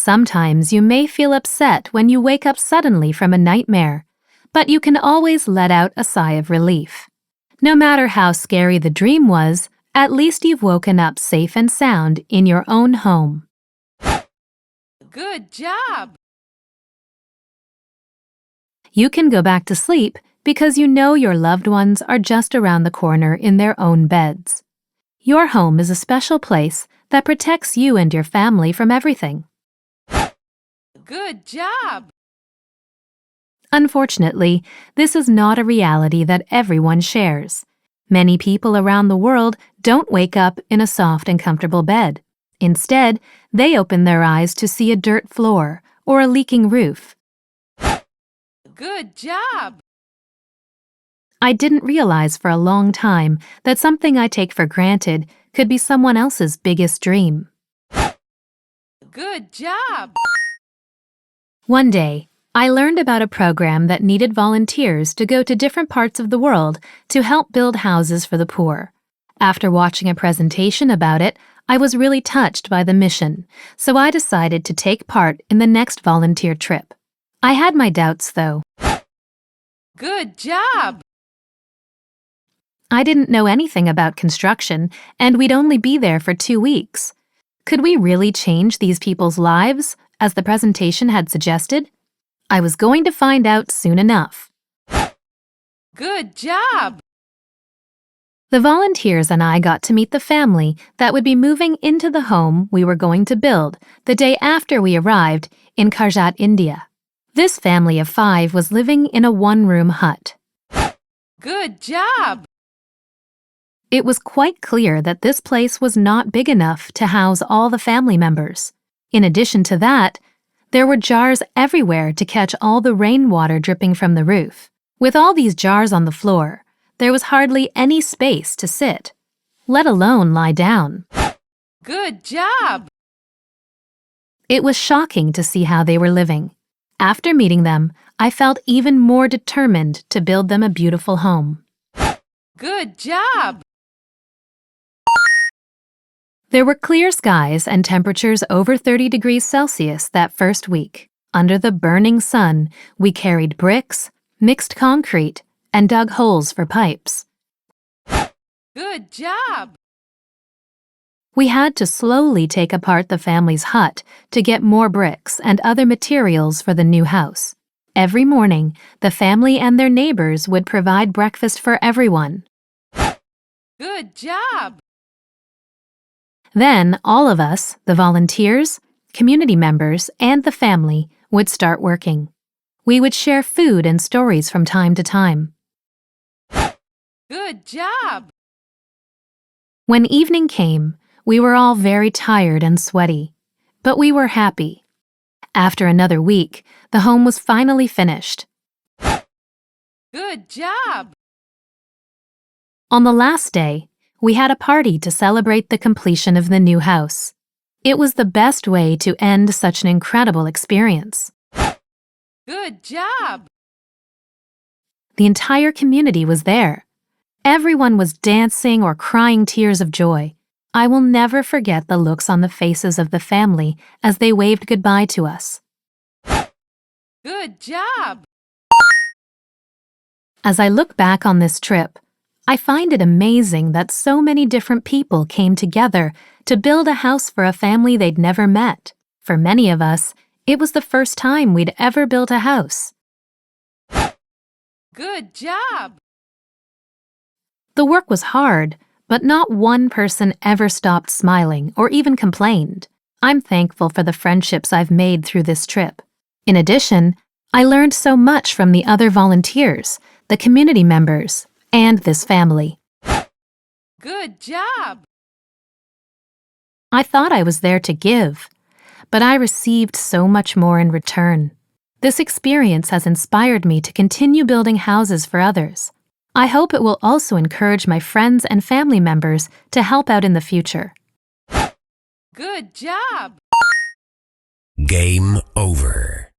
Sometimes you may feel upset when you wake up suddenly from a nightmare, but you can always let out a sigh of relief. No matter how scary the dream was, at least you've woken up safe and sound in your own home. Good job! You can go back to sleep because you know your loved ones are just around the corner in their own beds. Your home is a special place that protects you and your family from everything. Good job! Unfortunately, this is not a reality that everyone shares. Many people around the world don't wake up in a soft and comfortable bed. Instead, they open their eyes to see a dirt floor or a leaking roof. Good job! I didn't realize for a long time that something I take for granted could be someone else's biggest dream. Good job! One day, I learned about a program that needed volunteers to go to different parts of the world to help build houses for the poor. After watching a presentation about it, I was really touched by the mission, so I decided to take part in the next volunteer trip. I had my doubts, though. Good job! I didn't know anything about construction, and we'd only be there for 2 weeks. Could we really change these people's lives, as the presentation had suggested? I was going to find out soon enough. Good job! The volunteers and I got to meet the family that would be moving into the home we were going to build the day after we arrived in Karjat, India. This family of 5 was living in a one-room hut. Good job! It was quite clear that this place was not big enough to house all the family members. In addition to that, there were jars everywhere to catch all the rainwater dripping from the roof. With all these jars on the floor, there was hardly any space to sit, let alone lie down. Good job! It was shocking to see how they were living. After meeting them, I felt even more determined to build them a beautiful home. Good job! There were clear skies and temperatures over 30 degrees Celsius that first week. Under the burning sun, we carried bricks, mixed concrete, and dug holes for pipes. Good job! We had to slowly take apart the family's hut to get more bricks and other materials for the new house. Every morning, the family and their neighbors would provide breakfast for everyone. Good job! Then all of us, the volunteers, community members, and the family, would start working. We would share food and stories from time to time. Good job! When evening came, we were all very tired and sweaty, but we were happy. After another week, the home was finally finished. Good job! On the last day, we had a party to celebrate the completion of the new house. It was the best way to end such an incredible experience. Good job! The entire community was there. Everyone was dancing or crying tears of joy. I will never forget the looks on the faces of the family as they waved goodbye to us. Good job! As I look back on this trip, I find it amazing that so many different people came together to build a house for a family they'd never met. For many of us, it was the first time we'd ever built a house. Good job! The work was hard, but not one person ever stopped smiling or even complained. I'm thankful for the friendships I've made through this trip. In addition, I learned so much from the other volunteers, the community members, and this family. Good job! I thought I was there to give, but I received so much more in return. This experience has inspired me to continue building houses for others. I hope it will also encourage my friends and family members to help out in the future. Good job! Game over.